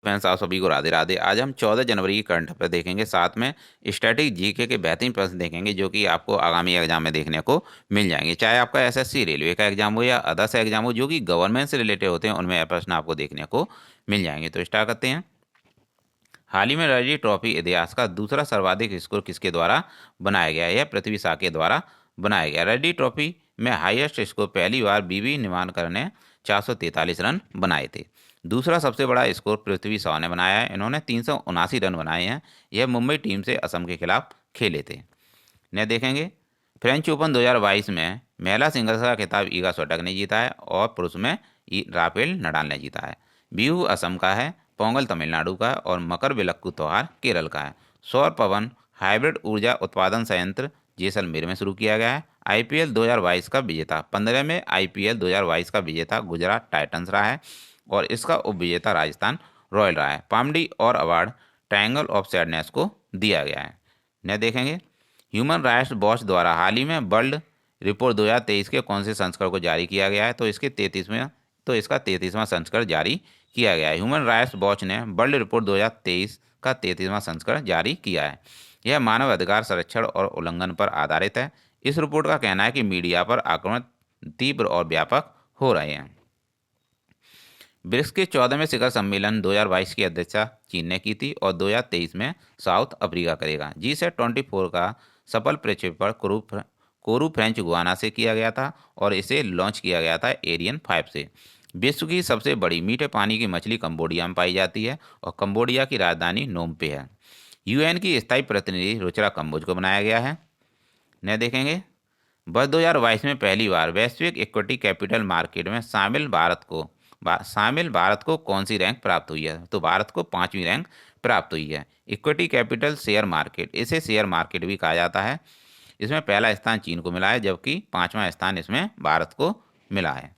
Friends, आप सभी को राधे राधे। आज हम 14 जनवरी की करंट अफेयर देखेंगे, साथ में स्टैटिक जीके के बेहतरीन प्रश्न देखेंगे जो कि आपको आगामी एग्जाम में देखने को मिल जाएंगे। चाहे आपका एसएससी रेलवे का एग्जाम हो या अदर्स एग्जाम हो जो कि गवर्नमेंट से रिलेटेड होते हैं, उनमें यह प्रश्न आपको देखने को मिल जाएंगे। तो स्टार्ट करते हैं। हाल ही में रणजी ट्रॉफी इतिहास का दूसरा सर्वाधिक स्कोर किसके द्वारा बनाया गया है? यह पृथ्वी शा के द्वारा बनाया गया। रणजी ट्रॉफी में हाईएस्ट स्कोर पहली बार बीवी निमानकर ने 443 रन बनाए थे। दूसरा सबसे बड़ा स्कोर पृथ्वी शॉ ने बनाया है, इन्होंने 379 रन बनाए हैं। यह मुंबई टीम से असम के खिलाफ खेले थे। ने देखेंगे फ्रेंच ओपन 2022 में महिला सिंगल्स का खिताब ईगा स्वियाटेक ने जीता है और पुरुष में राफेल नडाल ने जीता है। बिहू असम का है, पोंगल तमिलनाडु का है और मकर विलक्कू त्योहार केरल का है। सौर पवन हाइब्रिड ऊर्जा उत्पादन संयंत्र जैसलमेर में शुरू किया गया है। आईपीएल 2022 का विजेता 15 में आईपीएल 2022 का विजेता गुजरात टाइटंस रहा है और इसका उपविजेता राजस्थान रॉयल रहा है। पामडी और अवार्ड ट्रायंगल ऑफ सैडनेस को दिया गया है। न देखेंगे ह्यूमन राइट्स वॉच द्वारा हाल ही में वर्ल्ड रिपोर्ट 2023 के कौन से संस्करण को जारी किया गया है? तो इसका 33वां संस्करण जारी किया गया है। ह्यूमन राइट्स वॉच ने वर्ल्ड रिपोर्ट 2023 का 33वां संस्करण जारी किया है। यह मानव अधिकार संरक्षण और उल्लंघन पर आधारित है। इस रिपोर्ट का कहना है कि मीडिया पर आक्रमण तीव्र और व्यापक हो रहे हैं। ब्रिक्स के 14वें शिखर सम्मेलन 2022 की अध्यक्षता चीन ने की थी और 2023 में साउथ अफ्रीका करेगा। G724 का सफल प्रक्षेपण कोरू फ्रेंच गुआना से किया गया था और इसे लॉन्च किया गया था एरियन 5 से। विश्व की सबसे बड़ी मीठे पानी की मछली कंबोडिया में पाई जाती है और कंबोडिया की राजधानी नोम पे है। यूएन की स्थायी प्रतिनिधि रुचिरा कंबोज को बनाया गया है। न देखेंगे वर्ष 2022 में पहली बार वैश्विक इक्विटी कैपिटल मार्केट में शामिल भारत को कौन सी रैंक प्राप्त हुई है? तो भारत को 5वीं रैंक प्राप्त हुई है। इक्विटी कैपिटल शेयर मार्केट, इसे शेयर मार्केट भी कहा जाता है। इसमें पहला स्थान चीन को मिला है जबकि 5वां स्थान इसमें भारत को मिला है।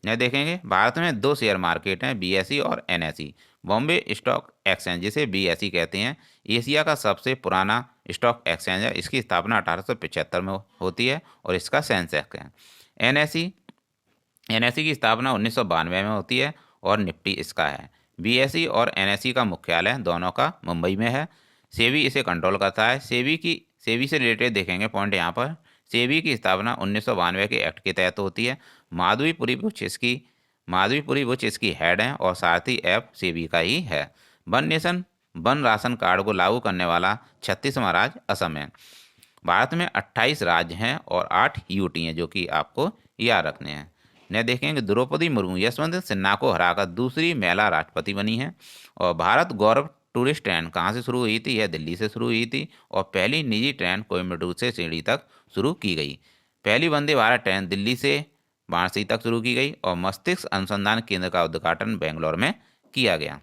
यह देखेंगे भारत में 2 शेयर मार्केट हैं, बीएसई और एनएसई। बॉम्बे स्टॉक एक्सचेंज, जिसे बीएसई कहते हैं, एशिया का सबसे पुराना स्टॉक एक्सचेंज है। इसकी स्थापना 1875 में होती है और इसका सेंसेक्स है। एनएसई एनएसई की स्थापना 1992 में होती है और निफ्टी इसका है। बीएसई और एनएसई का मुख्यालय दोनों का मुंबई में है। सेबी इसे कंट्रोल करता है। सेबी से रिलेटेड देखेंगे पॉइंट यहाँ पर। सेबी की स्थापना 1992 के एक्ट के तहत होती है। माधवीपुरी बुच इसकी हेड हैं और सारथी ऐप सेबी का ही है। One nation one ration card को लागू करने वाला 36वां राज्य असम है। भारत में 28 राज्य हैं और 8 यूटी हैं जो कि आपको याद रखने हैं। न देखेंगे द्रौपदी मुर्मू यशवंत सिन्हा को हराकर दूसरी महिला राष्ट्रपति बनी है। और भारत गौरव टूरिस्ट ट्रेन कहाँ से शुरू हुई थी? यह दिल्ली से शुरू हुई थी और पहली निजी ट्रेन कोयम्बटूर से शिरडी तक शुरू की गई। पहली वंदे भारत ट्रेन दिल्ली से वाराणसी तक शुरू की गई और मस्तिष्क अनुसंधान केंद्र का उद्घाटन बेंगलोर में किया गया।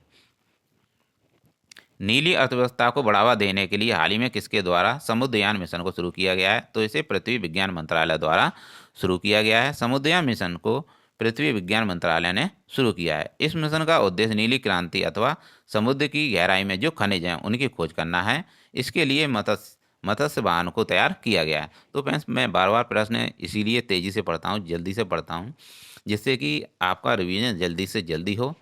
नीली अर्थव्यवस्था को बढ़ावा देने के लिए हाल ही में किसके द्वारा समुद्रयान मिशन को शुरू किया गया है? तो इसे पृथ्वी विज्ञान मंत्रालय द्वारा शुरू किया गया है। समुद्रयान मिशन को पृथ्वी विज्ञान मंत्रालय ने शुरू किया है। इस मिशन का उद्देश्य नीली क्रांति अथवा समुद्र की गहराई में जो खनिज हैं उनकी खोज करना है। इसके लिए मत्स्य वाहन को तैयार किया गया है। तो फ्रेंड्स, मैं बार बार प्रश्न इसीलिए तेज़ी से पढ़ता हूँ, जल्दी से पढ़ता हूँ, जिससे कि आपका रिवीजन जल्दी से जल्दी हो,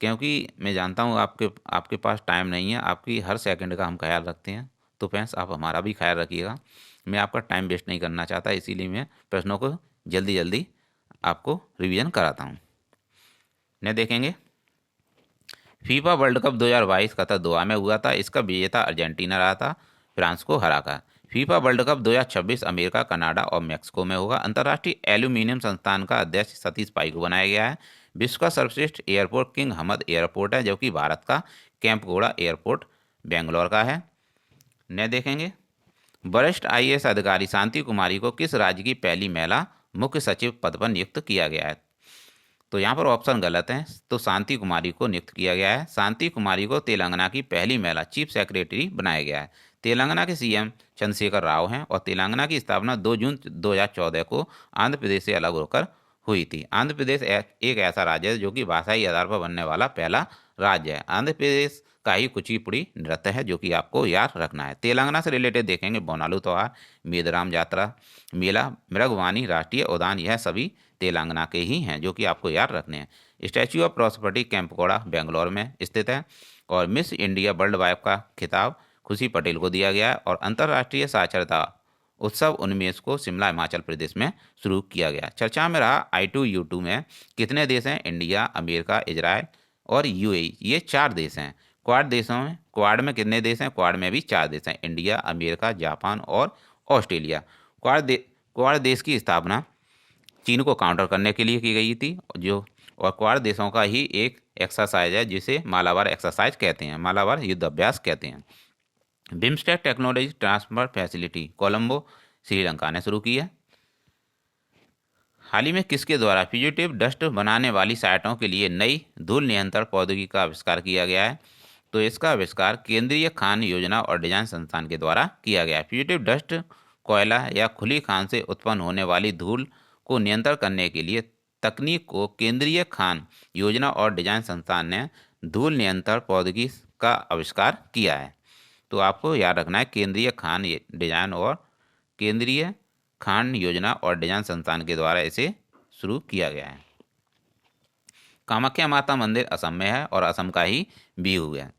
क्योंकि मैं जानता हूँ आपके आपके पास टाइम नहीं है। आपकी हर सेकंड का हम ख्याल रखते हैं। तो फ्रेंड्स, आप हमारा भी ख्याल रखिएगा। मैं आपका टाइम वेस्ट नहीं करना चाहता, इसीलिए मैं प्रश्नों को जल्दी जल्दी आपको रिवीजन कराता हूँ। ने देखेंगे फीफा वर्ल्ड कप 2022 कतर दोहा में हुआ था। इसका विजेता अर्जेंटीना रहा था, फ्रांस को हराकर। FIFA world cup 2026 America, Canada और मेक्सिको में होगा। अंतर्राष्ट्रीय एल्यूमिनियम संस्थान का अध्यक्ष सतीश पाई को बनाया गया है। विश्व का सर्वश्रेष्ठ एयरपोर्ट किंग हमद एयरपोर्ट है, जबकि भारत का कैंपगोड़ा एयरपोर्ट बेंगलोर का है। न देखेंगे वरिष्ठ आईएएस अधिकारी शांति कुमारी को किस राज्य की पहली महिला मुख्य सचिव पद पर नियुक्त किया गया है? तो यहाँ पर ऑप्शन गलत है, तो शांति कुमारी को नियुक्त किया गया है। शांति कुमारी को तेलंगाना की पहली महिला चीफ सेक्रेटरी बनाया गया है। तेलंगाना के सीएम चंद्रशेखर राव हैं और तेलंगाना की स्थापना 2 जून 2014 को आंध्र प्रदेश से अलग होकर हुई थी। आंध्र प्रदेश एक ऐसा राज्य है जो कि भाषाई आधार पर बनने वाला पहला राज्य है। आंध्र प्रदेश का ही कुचिपुड़ी नृत्य है जो कि आपको याद रखना है। तेलंगाना से रिलेटेड देखेंगे बोनालू त्योहार, मेदराम यात्रा मेला, मृगवानी राष्ट्रीय उद्यान, यह सभी तेलंगाना के ही हैं जो कि आपको याद रखने हैं। स्टैच्यू ऑफ प्रॉस्पेरिटी कैंपकोड़ा बेंगलोर में स्थित है। और मिस इंडिया वर्ल्ड वाइड का खिताब खुशी पटेल को दिया गया है। और अंतर्राष्ट्रीय साक्षरता उत्सव 19 को शिमला हिमाचल प्रदेश में शुरू किया गया। चर्चा में रहा I2U2 में कितने देश हैं? इंडिया, अमेरिका, इजराइल और UAE, ये 4 देश हैं। क्वाड देशों में, क्वाड में कितने देश हैं? क्वाड में भी 4 देश हैं, इंडिया, अमेरिका, जापान और ऑस्ट्रेलिया। क्वाड देश की स्थापना चीन को काउंटर करने के लिए की गई थी, जो और क्वाड देशों का ही एक एक्सरसाइज है जिसे मालाबार एक्सरसाइज कहते हैं, मालाबार युद्ध अभ्यास कहते हैं। BIMSTEC technology transfer facility Colombo Sri Lanka ने शुरू की है। हाल ही में किसके द्वारा फ्यूजिटिव डस्ट बनाने वाली साइटों के लिए नई धूल नियंत्रण प्रौद्योगिकी का आविष्कार किया गया है? तो इसका आविष्कार केंद्रीय खान योजना और डिजाइन संस्थान के द्वारा किया गया है। फ्यूजिटिव डस्ट कोयला या खुली खान से उत्पन्न होने वाली धूल को नियंत्रण करने के लिए तकनीक को केंद्रीय खान योजना और डिजाइन संस्थान ने धूल नियंत्रण प्रौद्योगिकी का आविष्कार किया है। तो आपको याद रखना है केंद्रीय खान डिजाइन और केंद्रीय खान योजना और डिजाइन संस्थान के द्वारा इसे शुरू किया गया है। कामाख्या माता मंदिर असम में है और असम का ही बिहू है।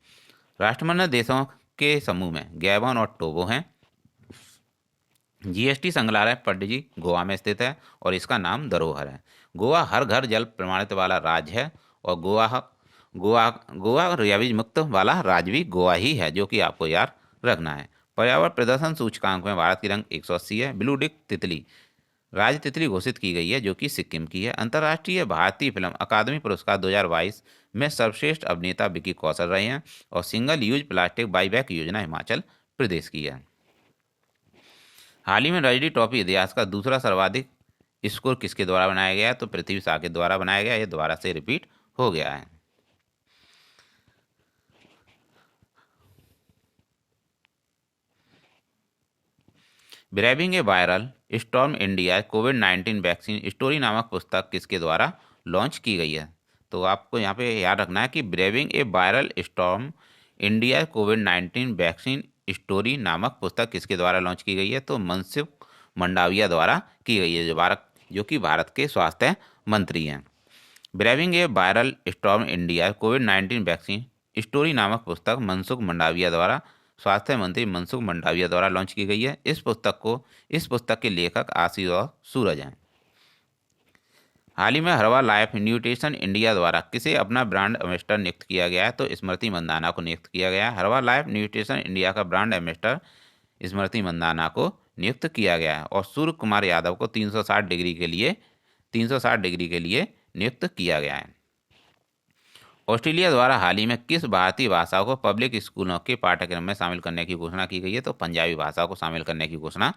राष्ट्रमंडल देशों के समूह में गैबन और टोगो हैं। GST संग्रहालय पणजी गोवा में स्थित है और इसका नाम धरोहर है। गोवा हर घर जल प्रमाणित वाला राज्य है और गोवा रियाविज मुक्त वाला राज्य भी गोवा ही है, जो कि आपको याद रखना है। पर्यावरण प्रदर्शन सूचकांक में भारत की रैंक 180 है। ब्लू डिक तितली राज्य तितली घोषित की गई है, जो कि सिक्किम की है। अंतर्राष्ट्रीय भारतीय फिल्म अकादमी पुरस्कार 2022 में सर्वश्रेष्ठ अभिनेता विकी कौशल रहे हैं और सिंगल यूज प्लास्टिक बाईबैक योजना हिमाचल प्रदेश की है। हाल ही में रणजी ट्रॉफी इतिहास का दूसरा सर्वाधिक स्कोर किसके द्वारा बनाया गया है? तो पृथ्वी शॉ के द्वारा बनाया गया। यह दोबारा से रिपीट हो गया है। ब्रेविंग ए वायरल स्टॉर्म इंडिया कोविड-19 वैक्सीन स्टोरी नामक पुस्तक किसके द्वारा लॉन्च की गई है? तो आपको यहाँ पे याद रखना है कि ब्रेविंग ए वायरल स्टॉर्म इंडिया कोविड-19 वैक्सीन स्टोरी नामक पुस्तक किसके द्वारा लॉन्च की गई है? तो मनसुख मंडाविया द्वारा की गई है, जो कि भारत के स्वास्थ्य मंत्री हैं। ब्रेविंग ए वायरल स्टॉर्म इंडिया कोविड-19 वैक्सीन स्टोरी नामक पुस्तक मनसुख मंडाविया द्वारा स्वास्थ्य मंत्री मनसुख मंडाविया द्वारा लॉन्च की गई है। इस पुस्तक के लेखक आशीष और सूरज हैं। हाल ही में हर्बा लाइफ न्यूट्रिशन इंडिया द्वारा किसे अपना ब्रांड एम्बेसडर नियुक्त किया गया है? तो स्मृति मंदाना को नियुक्त किया गया है। हर्बा लाइफ न्यूट्रिशन इंडिया का ब्रांड एम्बेसडर स्मृति मंदाना को नियुक्त किया गया है और सूर्य कुमार यादव को 360 डिग्री के लिए नियुक्त किया गया है। ऑस्ट्रेलिया द्वारा हाल ही में किस भारतीय भाषा को पब्लिक स्कूलों के पाठ्यक्रम में शामिल करने की घोषणा की गई है? तो पंजाबी भाषा को शामिल करने की घोषणा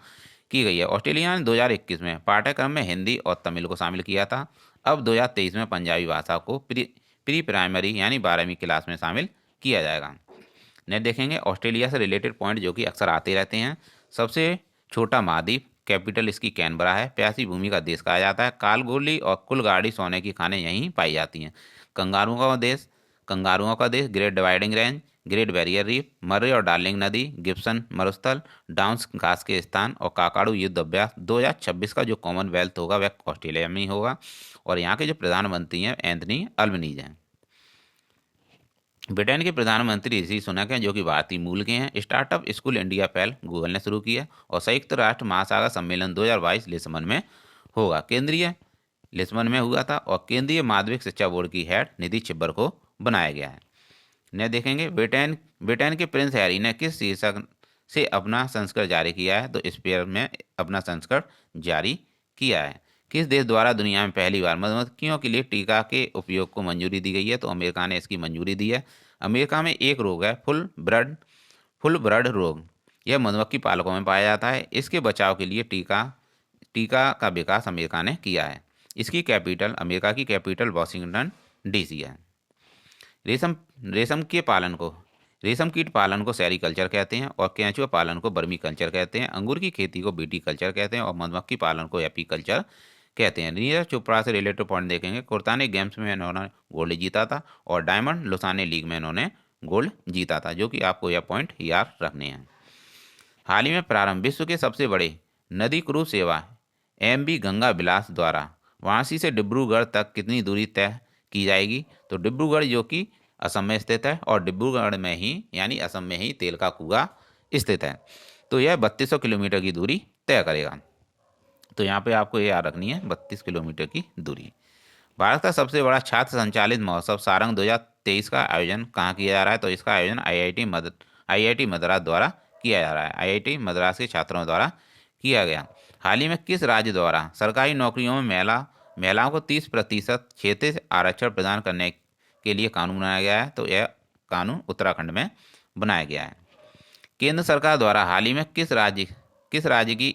की गई है। ऑस्ट्रेलिया ने 2021 में पाठ्यक्रम में हिंदी और तमिल को शामिल किया था। अब 2023 में पंजाबी भाषा को प्री प्राइमरी यानी 12वीं क्लास में शामिल किया जाएगा। नेक्स्ट देखेंगे ऑस्ट्रेलिया से रिलेटेड पॉइंट जो कि अक्सर आते रहते हैं। सबसे छोटा महाद्वीप, कैपिटल इसकी कैनबरा है। प्यासी भूमि का देश कहा जाता है। कालगोली और कुलगाड़ी सोने की खानें यहीं पाई जाती हैं। कंगारुओं का देश, Great Dividing Range, Great Barrier Reef, Murray और डार्लिंग नदी, गिब्सन मरुस्थल, डाउन्स घास के स्थान और काकाडू युद्ध अभ्यास। 2026 का जो कॉमनवेल्थ होगा वह ऑस्ट्रेलिया में ही होगा और यहाँ के जो प्रधानमंत्री हैं एंथनी अल्बनीज हैं। ब्रिटेन के प्रधानमंत्री ऋषि सुनक हैं, जो कि भारतीय मूल के हैं। स्टार्टअप स्कूल इंडिया पहल गूगल ने शुरू की है और संयुक्त राष्ट्र महासागर सम्मेलन 2022 लिस्बन में होगा। लिस्बन में हुआ था और केंद्रीय माध्यमिक शिक्षा बोर्ड की हेड निधि छिब्बर को बनाया गया है। ने देखेंगे ब्रिटेन के प्रिंस हैरी ने किस शीर्षक से अपना संस्करण जारी किया है? तो स्पेयर में अपना संस्करण जारी किया है। किस देश द्वारा दुनिया में पहली बार मधुमक्खियों के लिए टीका के उपयोग को मंजूरी दी गई है? तो अमेरिका ने इसकी मंजूरी दी है। अमेरिका में एक रोग है फुल ब्लड रोग। यह मधुमक्खी पालकों में पाया जाता है। इसके बचाव के लिए टीका का विकास अमेरिका ने किया है। अमेरिका की कैपिटल वाशिंगटन DC है। रेशम कीट पालन को सेरीकल्चर कहते हैं और केंचुआ पालन को बर्मी कल्चर कहते हैं। अंगूर की खेती को बीटी कल्चर कहते हैं और मधुमक्खी पालन को एपीकल्चर कहते हैं। नीरज चोपड़ा से रिलेटेड पॉइंट देखेंगे। कुर्ताने गेम्स में इन्होंने गोल्ड जीता था और डायमंड लुसाने लीग में इन्होंने गोल्ड जीता था, जो कि आपको यह पॉइंट याद रखने हैं। हाल ही में प्रारंभ विश्व के सबसे बड़े नदी क्रूज सेवा MV गंगा विलास द्वारा वाराणसी से डिब्रूगढ़ तक कितनी दूरी तय की जाएगी। तो डिब्रूगढ़ जो कि असम में स्थित है और डिब्रूगढ़ में ही यानी असम में ही तेल का कुआं स्थित है। तो यह 3200 किलोमीटर की दूरी तय करेगा। तो यहाँ पे आपको ये याद रखनी है 32 किलोमीटर की दूरी। भारत का सबसे बड़ा छात्र संचालित महोत्सव सारंग 2023 का आयोजन कहाँ किया जा रहा है? तो इसका आयोजन आईआईटी मद्रास द्वारा किया जा रहा है। आईआईटी मद्रास के छात्रों द्वारा किया गया। हाल ही में किस राज्य द्वारा सरकारी नौकरियों में महिलाओं को 30% क्षेत्रीय आरक्षण प्रदान करने के लिए कानून बनाया गया है? तो यह कानून उत्तराखंड में बनाया गया है। केंद्र सरकार द्वारा हाल ही में किस राज्य की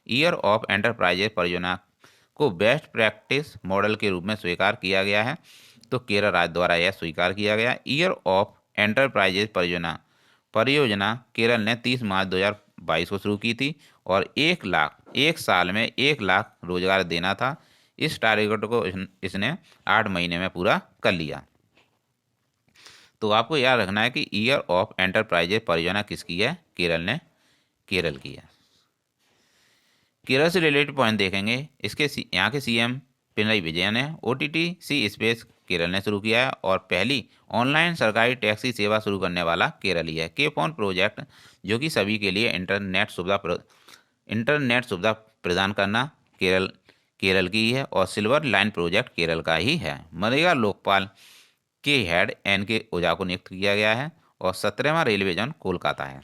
ईयर ऑफ एंटरप्राइजेज परियोजना को बेस्ट प्रैक्टिस मॉडल के रूप में स्वीकार किया गया है? तो केरल राज्य द्वारा यह स्वीकार किया गया। ईयर ऑफ एंटरप्राइजेज परियोजना केरल ने 30 मार्च 2022 को शुरू की थी और 1 साल में 1 लाख रोजगार देना था। इस टारगेट को इसने 8 महीने में पूरा कर लिया। तो आपको याद रखना है कि ईयर ऑफ एंटरप्राइजेज परियोजना किसकी है? केरल की है। केरल से रिलेटेड पॉइंट देखेंगे। इसके यहाँ के सीएम पिनराई विजयन है। ओटीटी सी स्पेस केरल ने शुरू किया है और पहली ऑनलाइन सरकारी टैक्सी सेवा शुरू करने वाला केरल ही है। केप ऑन प्रोजेक्ट जो कि सभी के लिए इंटरनेट सुविधा प्रदान करना केरल की ही है और सिल्वर लाइन प्रोजेक्ट केरल का ही है। मनरेगा लोकपाल के हेड एन के ओझा को नियुक्त किया गया है और 17वां रेलवे जोन कोलकाता है।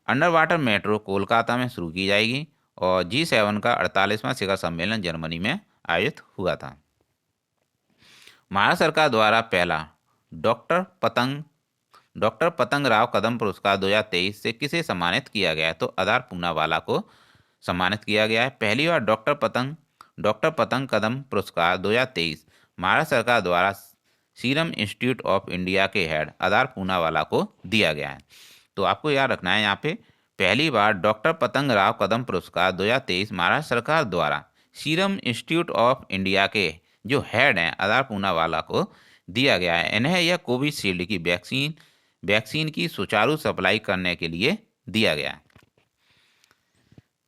अंडर वाटर मेट्रो कोलकाता में शुरू की जाएगी और G7 का 48वां शिखर सम्मेलन जर्मनी में आयोजित हुआ था। भारत सरकार द्वारा पहला डॉक्टर पतंग राव कदम पुरस्कार 2023 से किसे सम्मानित किया गया है? तो आधार पूनावाला को सम्मानित किया गया है। पहली बार डॉक्टर पतंग कदम पुरस्कार 2023 भारत सरकार द्वारा सीरम इंस्टीट्यूट ऑफ इंडिया के हेड आधार पूनावाला को दिया गया है। तो आपको याद रखना है यहाँ पे पहली बार डॉक्टर पतंग राव कदम पुरस्कार 2023 महाराष्ट्र सरकार द्वारा सीरम इंस्टीट्यूट ऑफ इंडिया के जो हेड हैं आधार पूनावाला को दिया गया है। इन्हें यह कोविशील्ड की वैक्सीन की सुचारू सप्लाई करने के लिए दिया गया।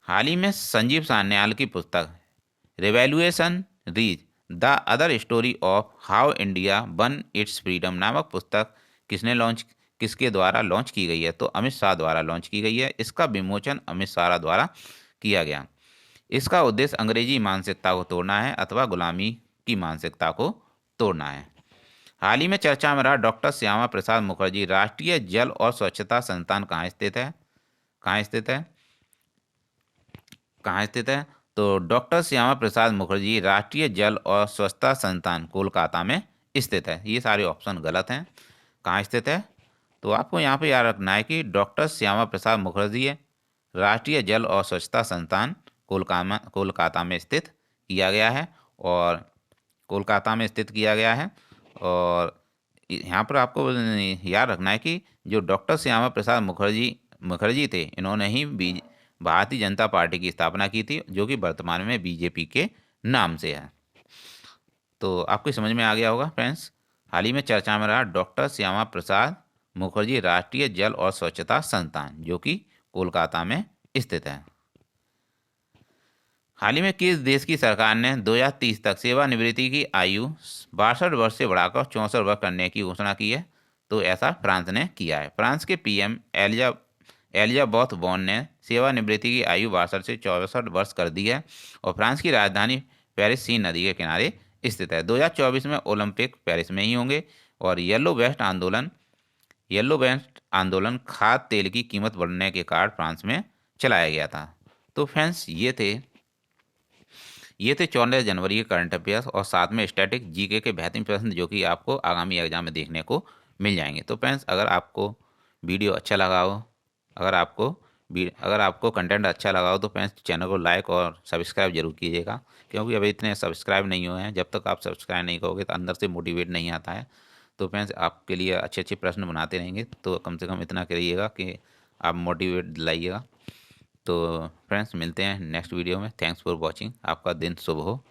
हाल ही में संजीव सान्याल की पुस्तक revaluation reach the other story of how India one it's freedom नामक पुस्तक किसके द्वारा लॉन्च की गई है? तो अमित शाह द्वारा लॉन्च की गई है। इसका विमोचन अमित शाह द्वारा किया गया। इसका उद्देश्य अंग्रेजी मानसिकता को तोड़ना है अथवा गुलामी की मानसिकता को तोड़ना है। हाल ही में चर्चा में रहा डॉक्टर श्यामा प्रसाद मुखर्जी राष्ट्रीय जल और स्वच्छता संस्थान कहाँ स्थित है? तो डॉक्टर श्यामा प्रसाद मुखर्जी राष्ट्रीय जल और स्वच्छता संस्थान कोलकाता में स्थित है। ये सारे ऑप्शन गलत हैं। कहाँ स्थित है? तो आपको यहाँ पे याद रखना है कि डॉक्टर श्यामा प्रसाद मुखर्जी है राष्ट्रीय जल और स्वच्छता संस्थान कोलकाता में स्थित किया गया है और यहाँ पर आपको याद रखना है कि जो डॉक्टर श्यामा प्रसाद मुखर्जी थे इन्होंने ही भारतीय जनता पार्टी की स्थापना की थी जो कि वर्तमान में बीजेपी के नाम से है। तो आपको समझ में आ गया होगा फ्रेंड्स। हाल ही में चर्चा में रहा डॉक्टर श्यामा प्रसाद मुखर्जी राष्ट्रीय जल और स्वच्छता संस्थान जो कि कोलकाता में स्थित है। हाल ही में किस देश की सरकार ने 2030 तक सेवानिवृत्ति की आयु 62 वर्ष से बढ़ाकर 64 वर्ष करने की घोषणा की है? तो ऐसा फ्रांस ने किया है। फ्रांस के पीएम एलिजाबेथ बोर्न ने सेवानिवृत्ति की आयु 62 से 64 वर्ष कर दी है और फ्रांस की राजधानी पेरिस सीन नदी के किनारे स्थित है। 2024 में ओलंपिक पेरिस में ही होंगे और येलो वेस्ट आंदोलन खाद्य तेल की कीमत बढ़ने के कारण फ्रांस में चलाया गया था। तो फ्रेंड्स ये थे 14 जनवरी के करंट अफेयर्स और साथ में स्टैटिक जीके के बेहतरीन प्रश्न जो कि आपको आगामी एग्जाम में देखने को मिल जाएंगे। तो फ्रेंड्स अगर आपको वीडियो अच्छा लगा हो अगर आपको कंटेंट अच्छा लगा हो तो फ्रेंड्स चैनल को लाइक और सब्सक्राइब जरूर कीजिएगा क्योंकि अभी इतने सब्सक्राइब नहीं हुए हैं। जब तक आप सब्सक्राइब नहीं करोगे तो अंदर से मोटिवेट नहीं आता है। तो फ्रेंड्स आपके लिए अच्छे अच्छे प्रश्न बनाते रहेंगे तो कम से कम इतना करिएगा कि आप मोटिवेट दिलाइएगा। तो फ्रेंड्स मिलते हैं नेक्स्ट वीडियो में। Thanks for watching. आपका दिन शुभ हो।